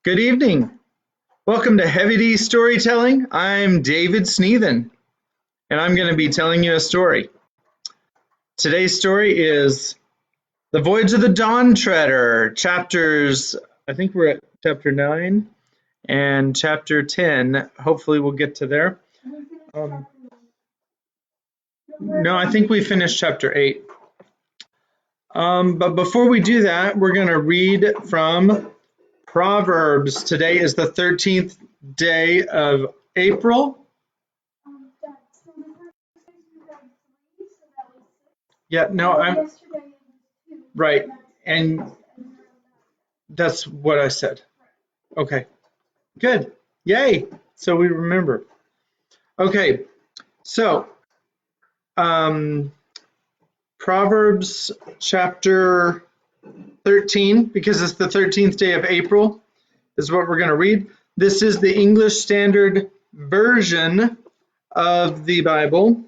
Good evening. Welcome to Heavy D Storytelling. I'm David Sneathen, and I'm going to be telling you a story. Today's story is The Voyage of the Dawn Treader, I think we're at chapter 9 and chapter 10. Hopefully we'll get to there. No, I think we finished chapter 8. But before we do that, we're going to read from Proverbs. Today is the 13th day of April. Yeah, no, I'm right. And that's what I said. Okay, good. Yay. So we remember. Okay, so Proverbs chapter 13, because it's the 13th day of April, is what we're going to read. This is the English Standard Version of the Bible.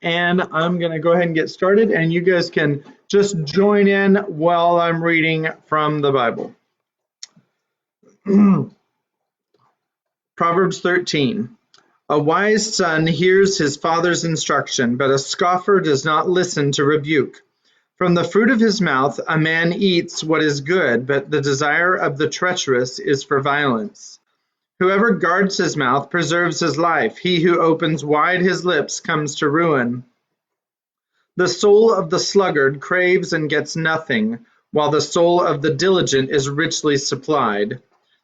And I'm going to go ahead and get started, and you guys can just join in while I'm reading from the Bible. Proverbs 13. A wise son hears his father's instruction, but a scoffer does not listen to rebuke. From the fruit of his mouth a man eats what is good, but the desire of the treacherous is for violence. Whoever guards his mouth preserves his life. He who opens wide his lips comes to ruin. The soul of the sluggard craves and gets nothing, while the soul of the diligent is richly supplied.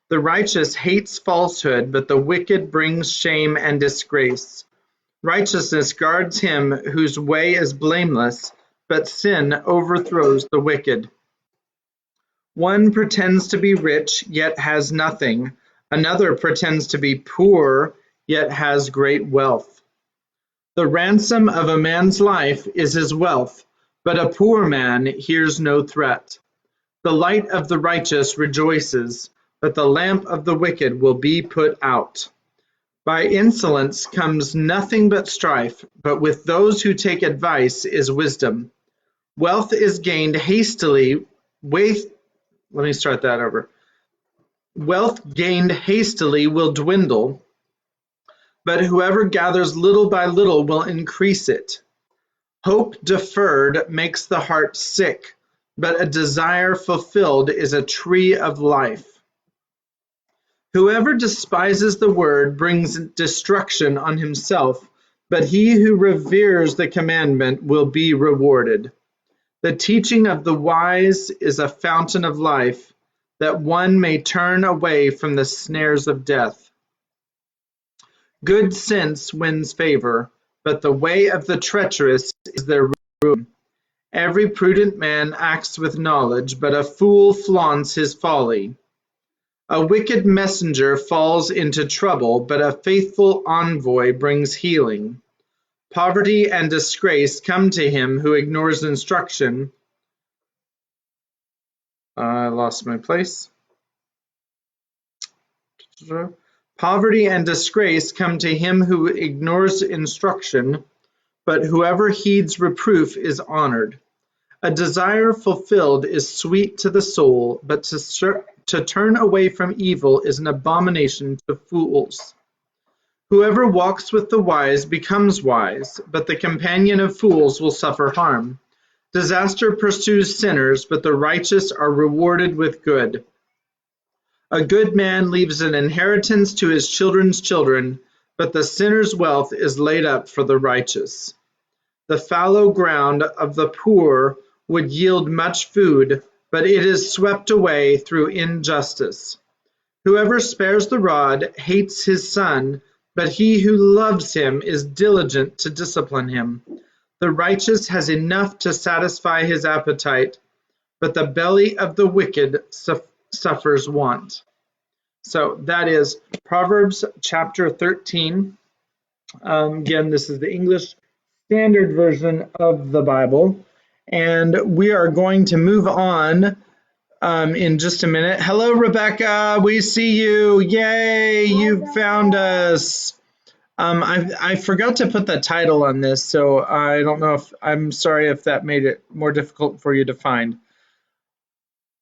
The righteous hates falsehood, but the wicked brings shame and disgrace. Righteousness guards him whose way is blameless, but sin overthrows the wicked. One pretends to be rich, yet has nothing. Another pretends to be poor, yet has great wealth. The ransom of a man's life is his wealth, but a poor man hears no threat. The light of the righteous rejoices, but the lamp of the wicked will be put out. By insolence comes nothing but strife, but with those who take advice is wisdom. Wealth is gained hastily. Wealth gained hastily will dwindle, but whoever gathers little by little will increase it. Hope deferred makes the heart sick, but a desire fulfilled is a tree of life. Whoever despises the word brings destruction on himself, but he who reveres the commandment will be rewarded. The teaching of the wise is a fountain of life, that one may turn away from the snares of death. Good sense wins favor, but the way of the treacherous is their ruin. Every prudent man acts with knowledge, but a fool flaunts his folly. A wicked messenger falls into trouble, but a faithful envoy brings healing. Poverty and disgrace come to him who ignores instruction. I lost my place. Poverty and disgrace come to him who ignores instruction, but whoever heeds reproof is honored. A desire fulfilled is sweet to the soul, but to turn away from evil is an abomination to fools. Whoever walks with the wise becomes wise, but the companion of fools will suffer harm. Disaster pursues sinners, but the righteous are rewarded with good. A good man leaves an inheritance to his children's children, but the sinner's wealth is laid up for the righteous. The fallow ground of the poor would yield much food, but it is swept away through injustice. Whoever spares the rod hates his son, but he who loves him is diligent to discipline him. The righteous has enough to satisfy his appetite, but the belly of the wicked suffers want. So that is Proverbs chapter 13. Again, this is the English Standard Version of the Bible. And we are going to move on in just a minute. Hello, Rebecca. We see you. Yay, you found us. I forgot to put the title on this, so I don't know I'm sorry if that made it more difficult for you to find.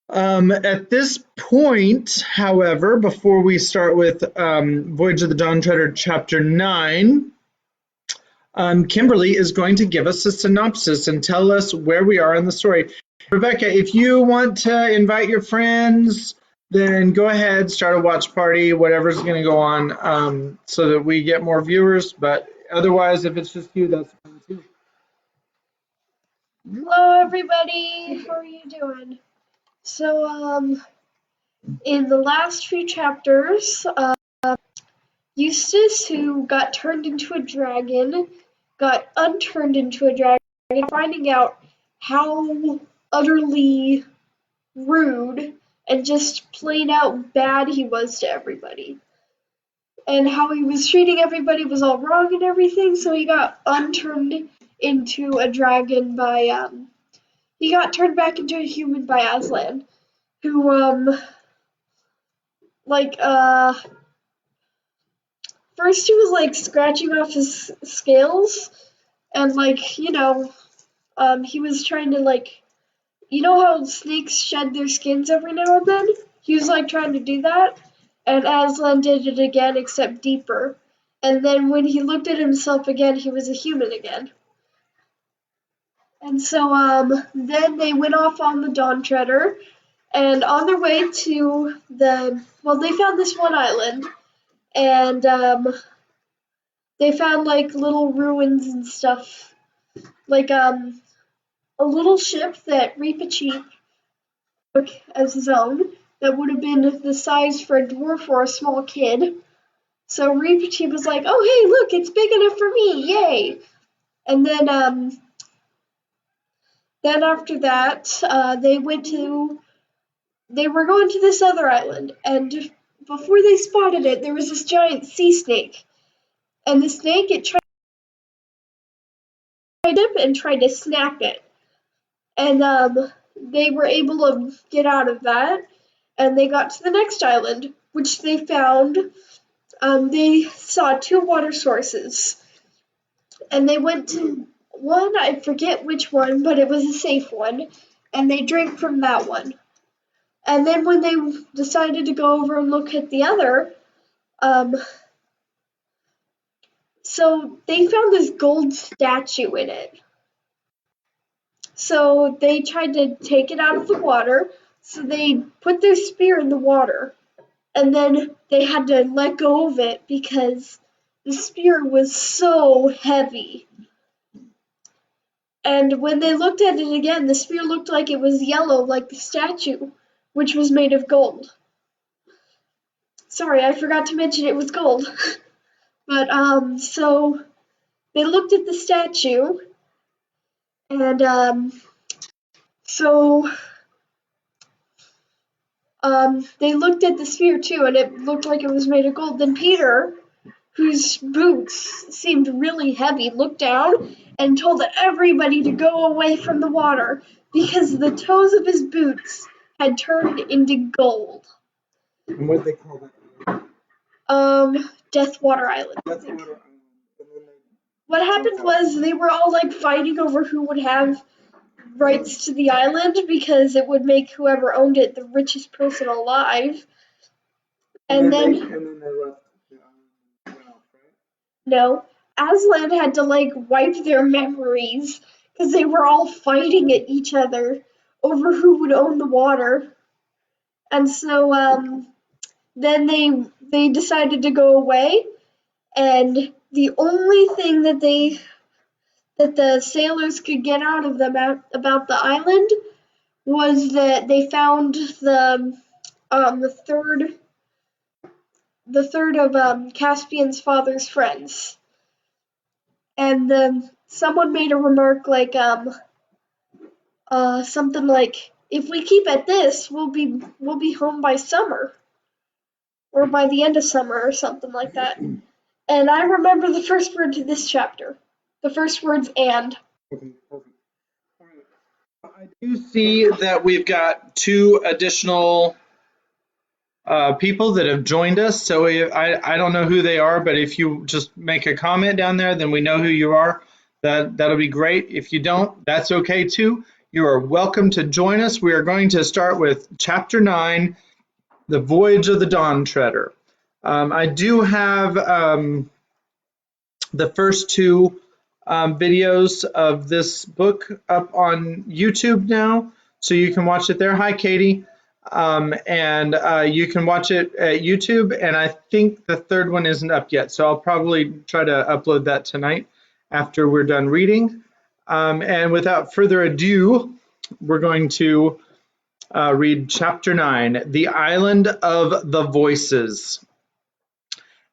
At this point, however, before we start with Voyage of the Dawn Treader, Chapter 9, Kimberly is going to give us a synopsis and tell us where we are in the story. Rebecca, if you want to invite your friends, then go ahead, start a watch party, whatever's going to go on, so that we get more viewers. But otherwise, if it's just you, that's fine too. Hello everybody, how are you doing? So, in the last few chapters, Eustace, who got turned into a dragon, got unturned into a dragon, finding out how utterly rude and just plain out bad he was to everybody. And how he was treating everybody was all wrong and everything, so he got unturned into a dragon by, he got turned back into a human by Aslan, who, like, first he was, like, scratching off his scales, and, like, he was trying to, like, you know how snakes shed their skins every now and then? He was, like, trying to do that, and Aslan did it again, except deeper. And then when he looked at himself again, he was a human again. And so, then they went off on the Dawn Treader, and on their way to they found this one island, and they found like little ruins and stuff, like a little ship that Reepicheep took as his own, that would have been the size for a dwarf or a small kid. So Reepicheep was like, "Oh hey, look, it's big enough for me, yay!" And then after that, they were going to this other island, and before they spotted it, there was this giant sea snake. And the snake, it tried it and tried to snap it. And they were able to get out of that, and they got to the next island, which they found. They saw two water sources, and they went to one, I forget which one, but it was a safe one, and they drank from that one. And then when they decided to go over and look at the other, so they found this gold statue in it. So they tried to take it out of the water, so they put their spear in the water, and then they had to let go of it because the spear was so heavy. And when they looked at it again, the spear looked like it was yellow, like the statue, which was made of gold. Sorry, I forgot to mention it was gold. But so they looked at the statue, and so they looked at the sphere too, and it looked like it was made of gold. Then Peter, whose boots seemed really heavy, looked down and told everybody to go away from the water because the toes of his boots had turned into gold. And what they call that? Deathwater Island. Deathwater Island. What happened was they were all like fighting over who would have rights to the island because it would make whoever owned it the richest person alive. And then they left the island, right? No, Aslan had to like wipe their memories because they were all fighting at each other over who would own the water. And so then they decided to go away, and the only thing that the sailors could get out of them about the island was that they found the third of Caspian's father's friends. And someone made a remark like something like, "If we keep at this, we'll be home by summer, or by the end of summer," or something like that. And I remember the first word to this chapter. The first word's "and." Okay, perfect. All right. I do see that we've got two additional people that have joined us. So I don't know who they are, but if you just make a comment down there, then we know who you are. That'll be great. If you don't, that's okay too. You are welcome to join us. We are going to start with Chapter 9, The Voyage of the Dawn Treader. I do have the first two videos of this book up on YouTube now, so you can watch it there. Hi, Katie. And you can watch it at YouTube, and I think the third one isn't up yet, so I'll probably try to upload that tonight after we're done reading. And without further ado, we're going to read Chapter 9, The Island of the Voices.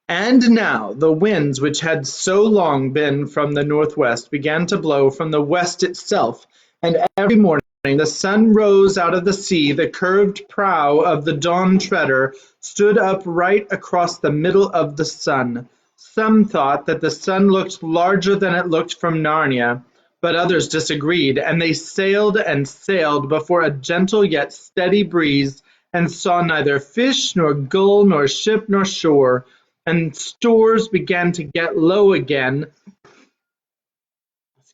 And now the winds which had so long been from the northwest began to blow from the west itself, and every morning the sun rose out of the sea. The curved prow of the Dawn Treader stood up right across the middle of the sun. Some thought that the sun looked larger than it looked from Narnia, but others disagreed, and they sailed and sailed before a gentle yet steady breeze, and saw neither fish nor gull nor ship nor shore. And stores began to get low again,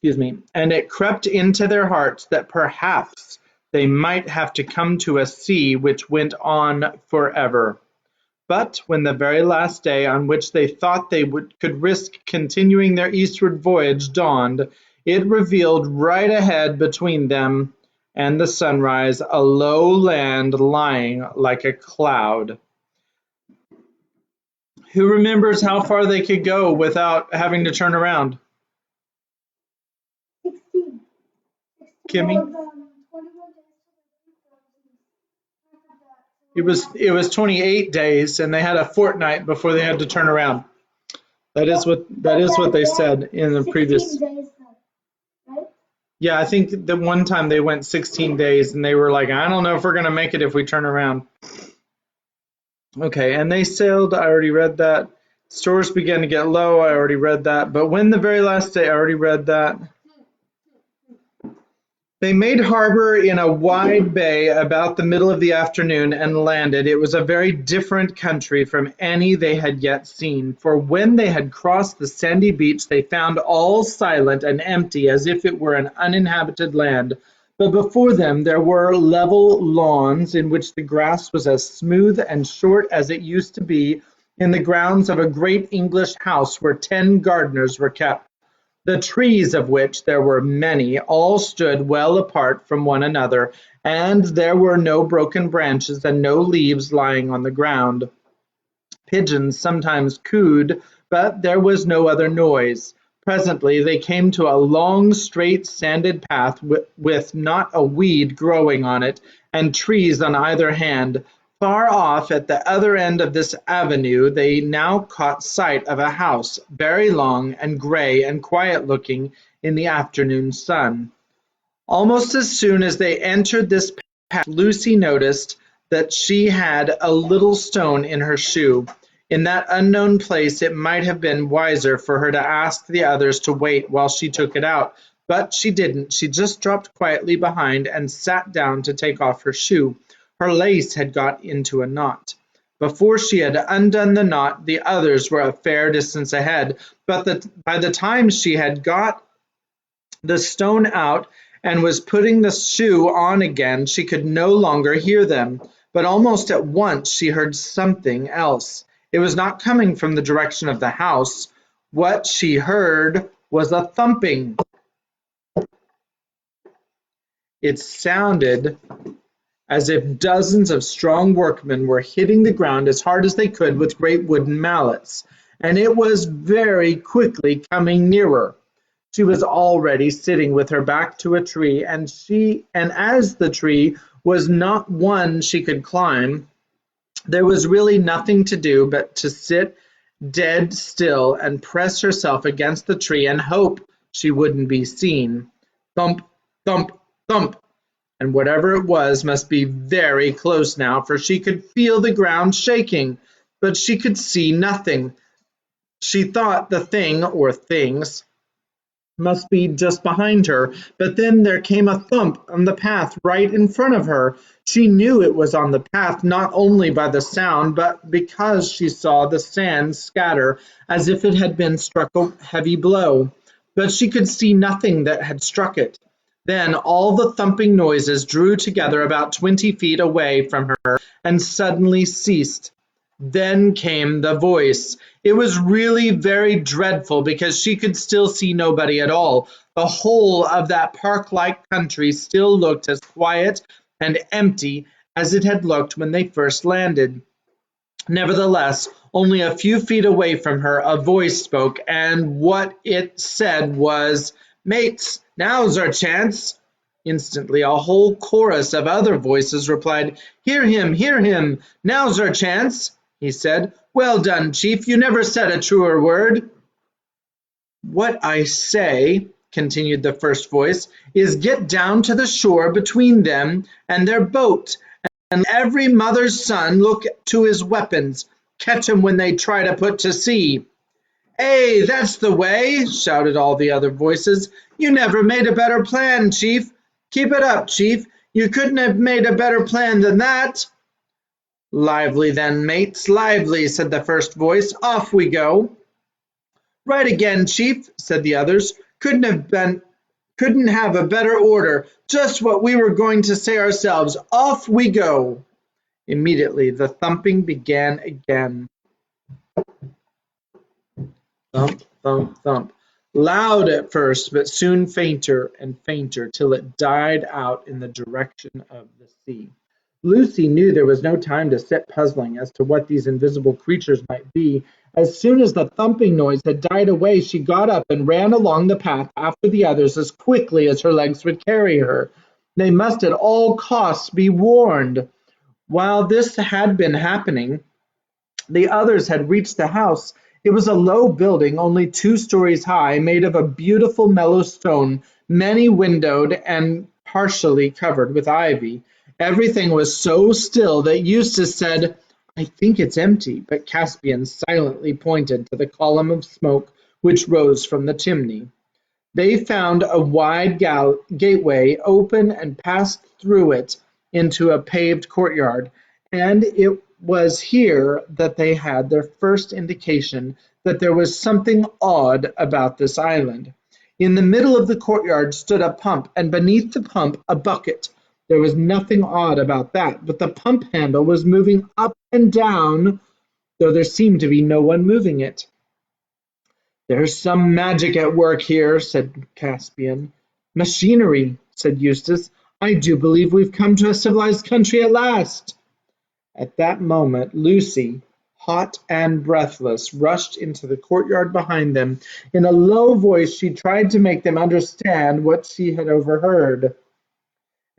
and it crept into their hearts that perhaps they might have to come to a sea which went on forever. But when the very last day on which they thought they could risk continuing their eastward voyage dawned, it revealed right ahead between them and the sunrise a low land lying like a cloud. Who remembers how far they could go without having to turn around? 16. Kimmy? 21 It was 28 days, and they had a fortnight before they had to turn around. That is what they said in the previous. 16 days, right? Yeah, I think the one time they went 16 days, and they were like, I don't know if we're going to make it if we turn around. Okay, and they sailed. I already read that. Stores began to get low. I already read that. But when the very last day, I already read that. They made harbor in a wide bay about the middle of the afternoon and landed. It was a very different country from any they had yet seen, for when they had crossed the sandy beach, they found all silent and empty as if it were an uninhabited land. But before them there were level lawns in which the grass was as smooth and short as it used to be in the grounds of a great English house where 10 gardeners were kept. The trees, of which there were many, all stood well apart from one another, and there were no broken branches and no leaves lying on the ground. Pigeons sometimes cooed, but there was no other noise. Presently they came to a long, straight, sanded path with not a weed growing on it, and trees on either hand. Far off at the other end of this avenue they now caught sight of a house, very long and gray and quiet-looking in the afternoon sun. Almost as soon as they entered this path, Lucy noticed that she had a little stone in her shoe. In that unknown place it might have been wiser for her to ask the others to wait while she took it out, but she didn't. She just dropped quietly behind and sat down to take off her shoe. Her lace had got into a knot. Before she had undone the knot, the others were a fair distance ahead, but by the time she had got the stone out and was putting the shoe on again, she could no longer hear them. But almost at once she heard something else. It was not coming from the direction of the house. What she heard was a thumping. It sounded as if dozens of strong workmen were hitting the ground as hard as they could with great wooden mallets, and it was very quickly coming nearer. She was already sitting with her back to a tree, and as the tree was not one she could climb, there was really nothing to do but to sit dead still and press herself against the tree and hope she wouldn't be seen. Thump, thump, thump. And whatever it was must be very close now, for she could feel the ground shaking, but she could see nothing. She thought the thing or things must be just behind her, but then there came a thump on the path right in front of her. She knew it was on the path not only by the sound, but because she saw the sand scatter as if it had been struck a heavy blow. But she could see nothing that had struck it. Then all the thumping noises drew together about 20 feet away from her and suddenly ceased. Then came the voice. It was really very dreadful because she could still see nobody at all. The whole of that park-like country still looked as quiet and empty as it had looked when they first landed. Nevertheless, only a few feet away from her a voice spoke, and what it said was, "Mates, now's our chance." Instantly a whole chorus of other voices replied, hear him, now's our chance," he said. "Well done, Chief, you never said a truer word." "What I say," continued the first voice, "is get down to the shore between them and their boat, and let every mother's son look to his weapons. Catch 'em when they try to put to sea." "Ay, that's the way," shouted all the other voices. "You never made a better plan, Chief." "Keep it up, Chief. You couldn't have made a better plan than that." "Lively then, mates, lively," said the first voice. "Off we go." "Right again, Chief," said the others. Couldn't have a better order. Just what we were going to say ourselves. Off we go." Immediately the thumping began again. Thump, thump, thump. Loud at first, but soon fainter and fainter, till it died out in the direction of the sea. Lucy knew there was no time to sit puzzling as to what these invisible creatures might be. As soon as the thumping noise had died away, she got up and ran along the path after the others as quickly as her legs would carry her. They must at all costs be warned. While this had been happening, the others had reached the house. It was a low building, only 2 stories high, made of a beautiful mellow stone, many windowed and partially covered with ivy. Everything was so still that Eustace said, "I think it's empty," but Caspian silently pointed to the column of smoke which rose from the chimney. They found a wide gateway open and passed through it into a paved courtyard, and it was here that they had their first indication that there was something odd about this island. In the middle of the courtyard stood a pump, and beneath the pump a bucket. There was nothing odd about that, but the pump handle was moving up and down, though there seemed to be no one moving it. "There's some magic at work here," said Caspian. "Machinery," said Eustace. "I do believe we've come to a civilized country at last." At that moment Lucy, hot and breathless, rushed into the courtyard behind them. In a low voice she tried to make them understand what she had overheard.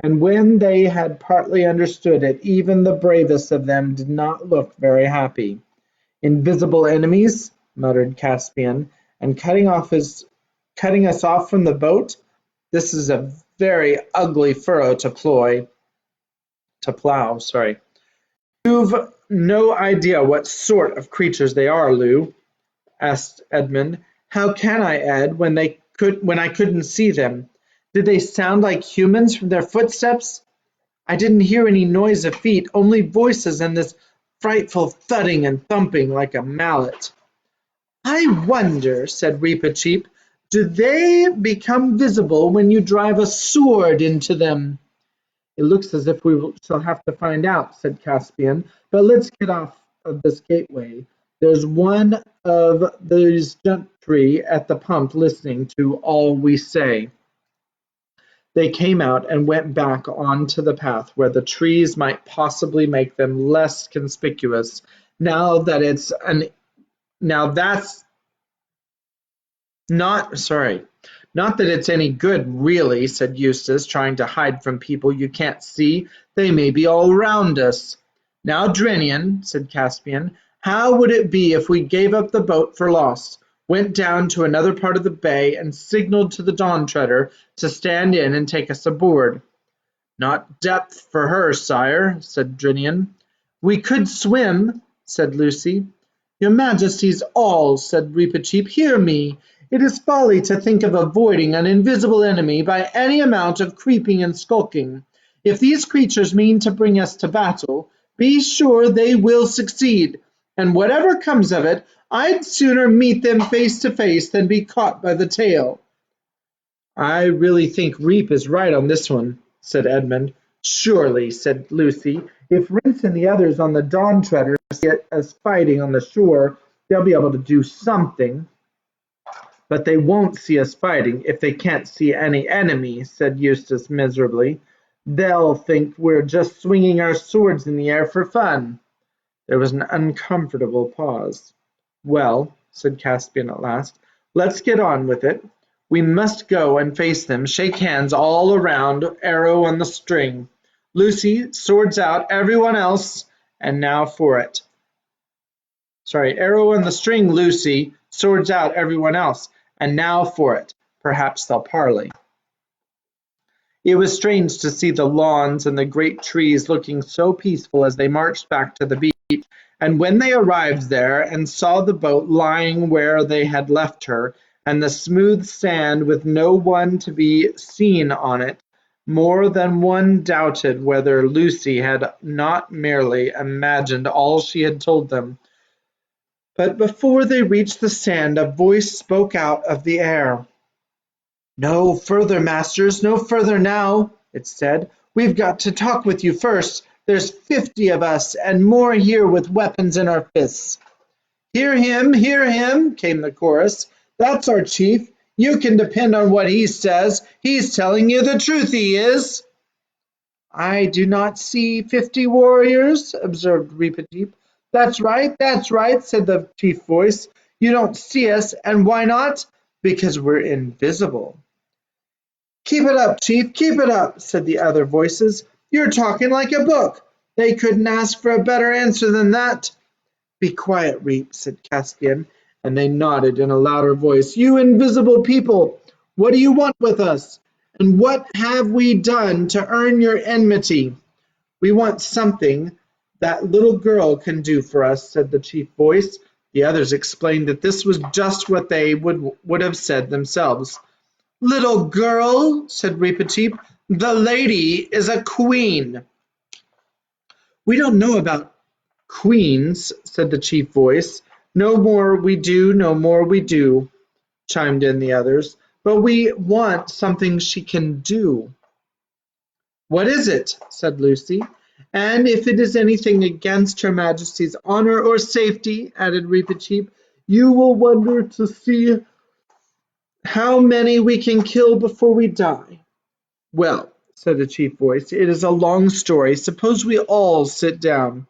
And when they had partly understood it, even the bravest of them did not look very happy. "Invisible enemies," muttered Caspian, "and cutting us off from the boat. This is a very ugly furrow to plough. Sorry. You've no idea what sort of creatures they are, Lou?" asked Edmund. "How can I, Ed, when I couldn't see them? Did they sound like humans from their footsteps?" "I didn't hear any noise of feet, only voices and this frightful thudding and thumping like a mallet." "I wonder," said Reepicheep, "do they become visible when you drive a sword into them?" "It looks as if we shall have to find out," said Caspian, "but let's get off of this gateway. There's one of these gentry at the pump listening to all we say." They came out and went back on to the path where the trees might possibly make them less conspicuous. Now that's not that it's any good, really," said Eustace, "trying to hide from people you can't see. They may be all round us." "Now, Drenian," said Caspian, "how would it be if we gave up the boat for lost, went down to another part of the bay, and signalled to the Dawn Treader to stand in and take us aboard?" "Not depth for her, sire," said Drenian. "We could swim," said Lucy. "Your Majesty's all," said Reepicheep, "hear me. It is folly to think of avoiding an invisible enemy by any amount of creeping and skulking. If these creatures mean to bring us to battle, be sure they will succeed, and whatever comes of it, I'd sooner meet them face to face than be caught by the tail." I really think Reep is right on this one, said Edmund. Surely, said Lucy, if Rince and the others on the Dawn Treader see us fighting on the shore, they'll be able to do something. But they won't see us fighting if they can't see any enemy, said Eustace miserably. They'll think we're just swinging our swords in the air for fun. There was an uncomfortable pause. Well, said Caspian at last, let's get on with it. We must go and face them, shake hands all around, arrow on the string. Lucy, swords out, everyone else, and now for it. Sorry, arrow on the string, Lucy, swords out, everyone else, and now for it. Perhaps they'll parley. It was strange to see the lawns and the great trees looking so peaceful as they marched back to the beach, and when they arrived there and saw the boat lying where they had left her, and the smooth sand with no one to be seen on it, more than one doubted whether Lucy had not merely imagined all she had told them. But before they reached the sand, a voice spoke out of the air. "No further, masters, no further now," it said. "We've got to talk with you first. There's 50 of us, and more here with weapons in our fists." Hear him, came the chorus. "That's our chief. You can depend on what he says. He's telling you the truth, he is." "I do not see 50 warriors," observed Reepicheep. That's right, said the chief voice. "You don't see us, and why not? Because we're invisible." "Keep it up, chief, keep it up," said the other voices. "You're talking like a book. They couldn't ask for a better answer than that." "Be quiet, Reep," said Caspian, and they nodded in a louder voice. "You invisible people, what do you want with us? And what have we done to earn your enmity?" "We want something that little girl can do for us," said the chief voice. The others explained that this was just what they would have said themselves. "Little girl," said Reepicheep, "the lady is a queen." "We don't know about queens," said the chief voice. "No more we do, no more we do," chimed in the others. "But we want something she can do." "What is it?" said Lucy. "And if it is anything against Her Majesty's honour or safety," added Reepicheep, "you will wonder to see how many we can kill before we die." "Well," said the chief voice, "it is a long story. Suppose we all sit down."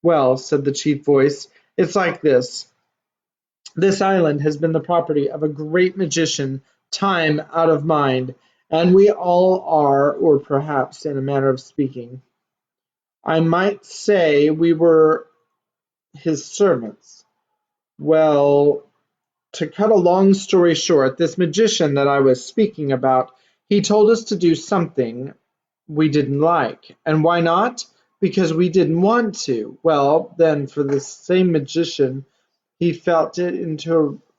"Well," said the chief voice, "it's like this. This island has been the property of a great magician, time out of mind, and we all are, or perhaps, in a manner of speaking, I might say we were his servants. Well, to cut a long story short, this magician that I was speaking about, he told us to do something we didn't like. And why not? Because we didn't want to. Well, then, for the same magician, he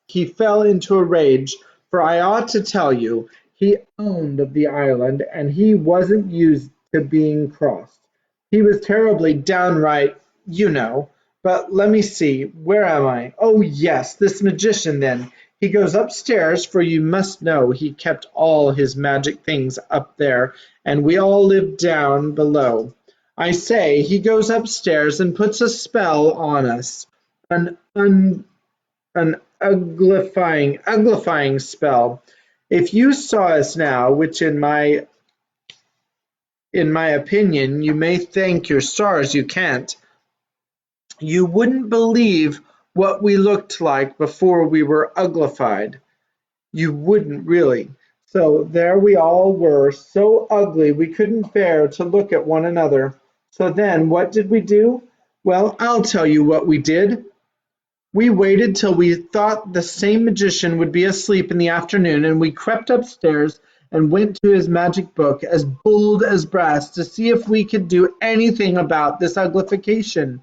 he fell into a rage, for I ought to tell you, he owned the island, and he wasn't used to being crossed. He was terribly downright, you know. But let me see, where am I? Oh, yes, this magician then. He goes upstairs, for you must know he kept all his magic things up there, and we all lived down below. I say, he goes upstairs and puts a spell on us, an an uglifying spell. If you saw us now, which in my opinion you may thank your stars you can't, you wouldn't believe what we looked like before we were uglified. You wouldn't really. So there we all were, so ugly we couldn't bear to look at one another. So then what did we do? Well, I'll tell you what we did. We waited till we thought the same magician would be asleep in the afternoon, and we crept upstairs and went to his magic book, as bold as brass, to see if we could do anything about this uglification.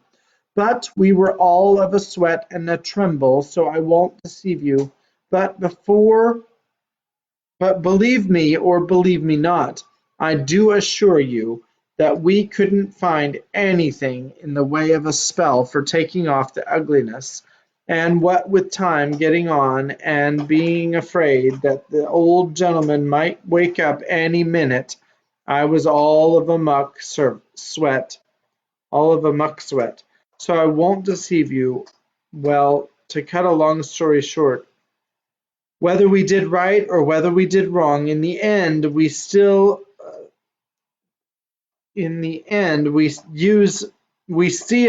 But we were all of a sweat and a tremble, so I won't deceive you. But believe me or believe me not, I do assure you that we couldn't find anything in the way of a spell for taking off the ugliness. And what with time getting on and being afraid that the old gentleman might wake up any minute, I was all of a muck sweat. So I won't deceive you. Well, to cut a long story short, whether we did right or whether we did wrong, in the end we see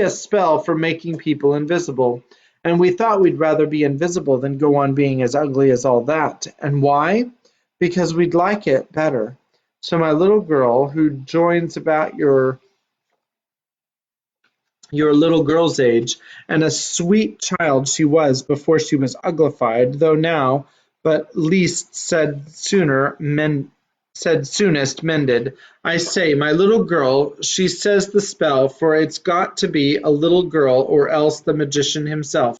a spell for making people invisible, and we thought we'd rather be invisible than go on being as ugly as all that. And why? Because we'd like it better. So my little girl, who joins about your little girl's age, and a sweet child she was before she was uglified, though now, but least said soonest mended. I say, my little girl, she says the spell, for it's got to be a little girl, or else the magician himself,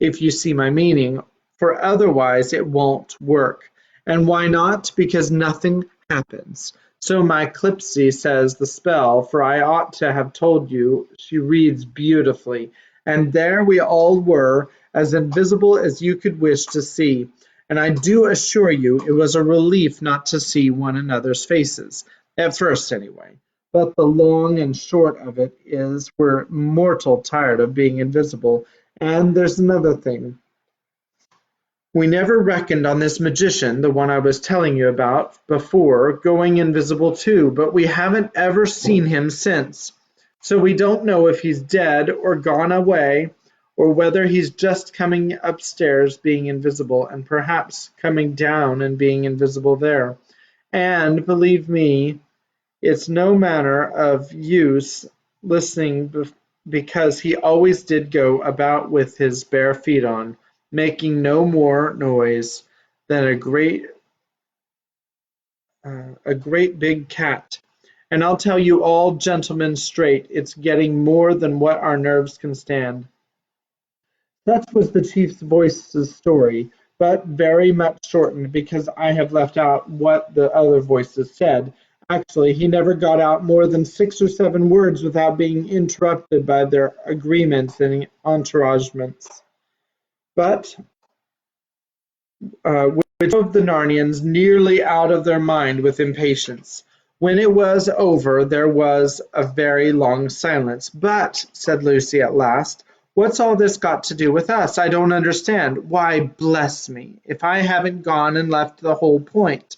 if you see my meaning, for otherwise it won't work. And why not? Because nothing happens. So my Clipsy says the spell, for I ought to have told you she reads beautifully. And there we all were, as invisible as you could wish to see. And I do assure you it was a relief not to see one another's faces, at first anyway. But the long and short of it is we're mortal tired of being invisible. And there's another thing. We never reckoned on this magician, the one I was telling you about before, going invisible too, but we haven't ever seen him since. So we don't know if he's dead or gone away, or whether he's just coming upstairs being invisible, and perhaps coming down and being invisible there. And believe me, it's no manner of use listening because he always did go about with his bare feet on, making no more noise than a great big cat. And I'll tell you all gentlemen straight, it's getting more than what our nerves can stand. Such was the chief's voice's story, but very much shortened because I have left out what the other voices said. Actually, he never got out more than 6 or 7 words without being interrupted by their agreements and encouragements. But which drove the Narnians nearly out of their mind with impatience. When it was over there was a very long silence. "But," said Lucy at last, "what's all this got to do with us? I don't understand. Why, bless me, if I haven't gone and left the whole point,"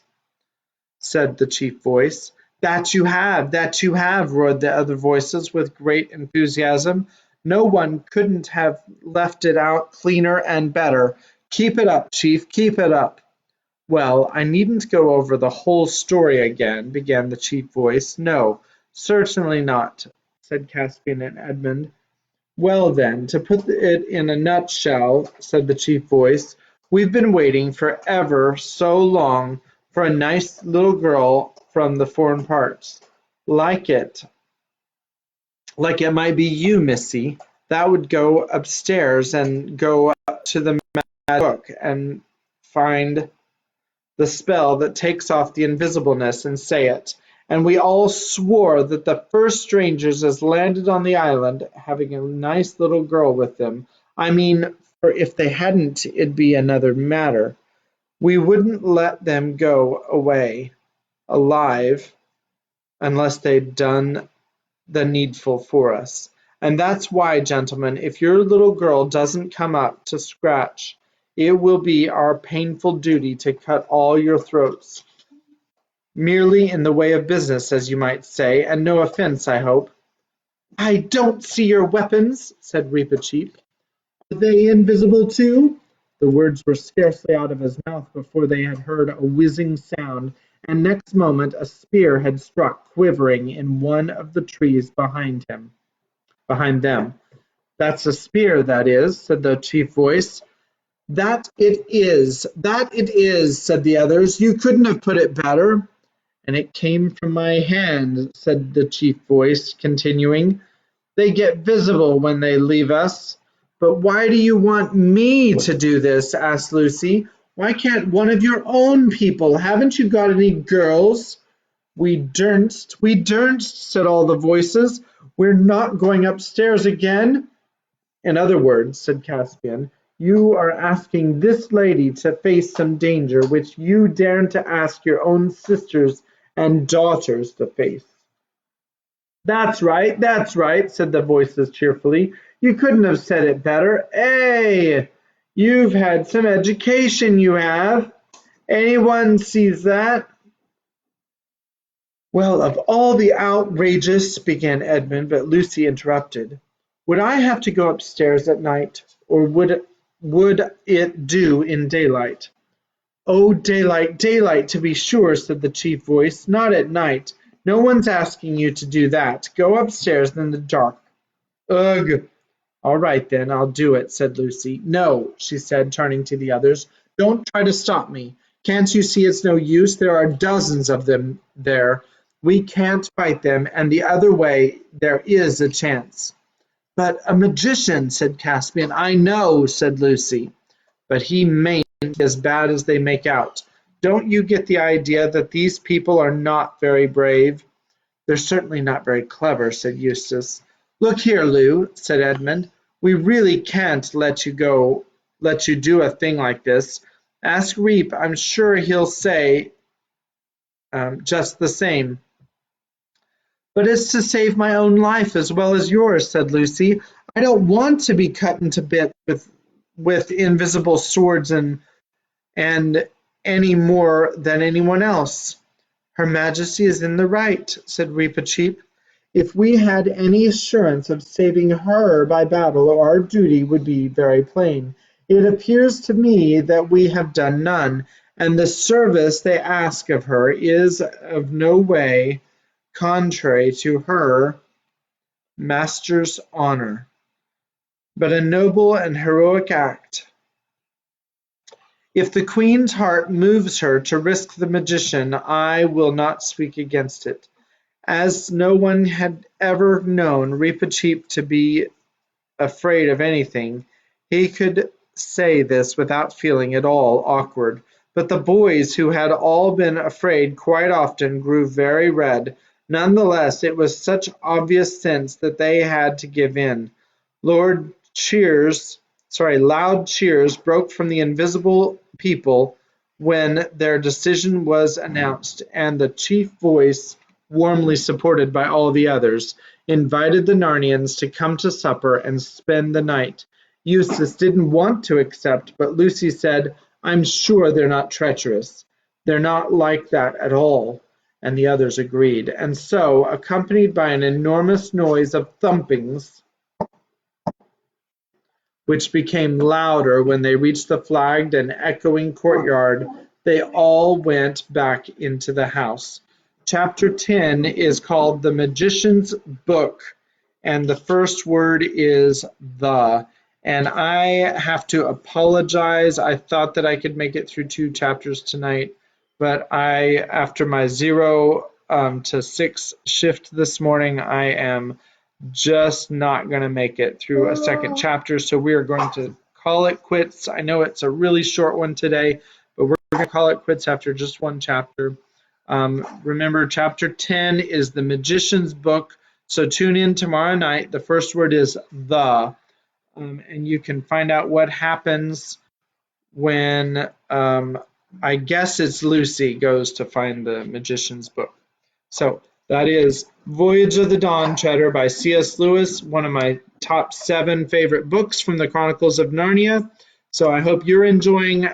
said the chief voice. That you have," roared the other voices with great enthusiasm. "No one couldn't have left it out cleaner and better. Keep it up, chief, keep it up." "Well, I needn't go over the whole story again," began the chief voice. "No, certainly not," said Caspian and Edmund. "Well then, to put it in a nutshell," said the chief voice, "we've been waiting for ever so long for a nice little girl from the foreign parts, like it might be you, missy, that would go upstairs and go up to the magic book and find the spell that takes off the invisibleness and say it. And we all swore that the first strangers as landed on the island, having a nice little girl with them, I mean, for if they hadn't, it'd be another matter, we wouldn't let them go away alive unless they'd done the needful for us. And that's why, gentlemen, if your little girl doesn't come up to scratch, it will be our painful duty to cut all your throats. Merely in the way of business, as you might say, and no offence, I hope." "I don't see your weapons," said Reepicheep. "Are they invisible too?" The words were scarcely out of his mouth before they had heard a whizzing sound, and next moment a spear had struck quivering in one of the trees behind them. "That's a spear, that is," said the chief voice. That it is," said the others. "You couldn't have put it better." "And it came from my hand," said the chief voice, continuing. "They get visible when they leave us." "But why do you want me to do this?" asked Lucy. "Why can't one of your own people? Haven't you got any girls?" We daren't," said all the voices. "We're not going upstairs again." "In other words," said Caspian, You are asking this lady to face some danger which you daren't to ask your own sisters and daughters to face." That's right, said the voices cheerfully. "You couldn't have said it better. Eh, you've had some education, you have. Anyone sees that?" "Well, of all the outrageous—" began Edmund, but Lucy interrupted. "Would I have to go upstairs at night, or would it do in daylight?" "Oh, daylight, daylight, to be sure," said the chief voice. "Not at night. No one's asking you to do that. Go upstairs in the dark." "Ugh! All right, then, I'll do it," said Lucy. "No," she said, turning to the others, "don't try to stop me. Can't you see it's no use? There are dozens of them there. We can't fight them, and the other way there is a chance." "But a magician," said Caspian. "I know," said Lucy, "but he mayn't be as bad as they make out. Don't you get the idea that these people are not very brave?" "They're certainly not very clever," said Eustace. "Look here, Lou," said Edmund, "we really can't let you do a thing like this. Ask Reep. I'm sure he'll say just the same." "But it's to save my own life as well as yours," said Lucy. "I don't want to be cut into bits with invisible swords and any more than anyone else." "Her Majesty is in the right," said Reepicheep. "If we had any assurance of saving her by battle, our duty would be very plain. It appears to me that we have done none, and the service they ask of her is of no way contrary to her master's honour, but a noble and heroic act. If the Queen's heart moves her to risk the magician, I will not speak against it." As no one had ever known Reepicheep to be afraid of anything, he could say this without feeling at all awkward. But the boys, who had all been afraid quite often, grew very red. None the less, it was such obvious sense that they had to give in. Loud cheers broke from the invisible people when their decision was announced, and the chief voice, warmly supported by all the others, invited the Narnians to come to supper and spend the night. Eustace didn't want to accept, but Lucy said, "I'm sure they're not treacherous. They're not like that at all." And the others agreed. And so, accompanied by an enormous noise of thumpings, which became louder when they reached the flagged and echoing courtyard, they all went back into the house. Chapter 10 is called The Magician's Book, and the first word is "the." And I have to apologize. I thought that I could make it through 2 chapters tonight, but after my 0 to 6 shift this morning, I am just not going to make it through a second chapter, so we are going to call it quits. I know it's a really short one today, but we're going to call it quits after just 1 chapter. Remember, chapter 10 is The Magician's Book, so tune in tomorrow night. The first word is "the," and you can find out what happens when, I guess it's Lucy goes to find the Magician's Book. So that is Voyage of the Dawn Treader by C.S. Lewis, one of my top 7 favorite books from the Chronicles of Narnia. So I hope you're enjoying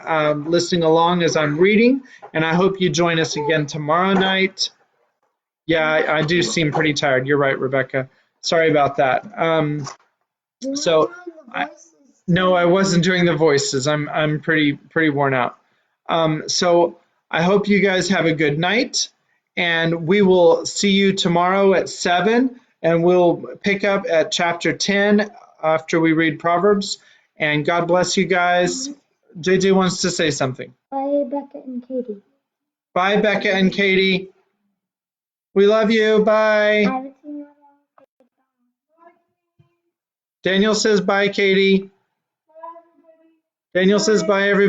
listening along as I'm reading, and I hope you join us again tomorrow night. Yeah, I do seem pretty tired. You're right, Rebecca. Sorry about that. No, I wasn't doing the voices. I'm pretty worn out. So I hope you guys have a good night, and we will see you tomorrow at 7, and we'll pick up at chapter 10 after we read Proverbs. And God bless you guys. JJ wants to say something. Bye, Becca and Katie. Bye, Becca and Katie. We love you. Bye. I haven't seen you in a while. Daniel says bye, Katie. Daniel says bye, everybody.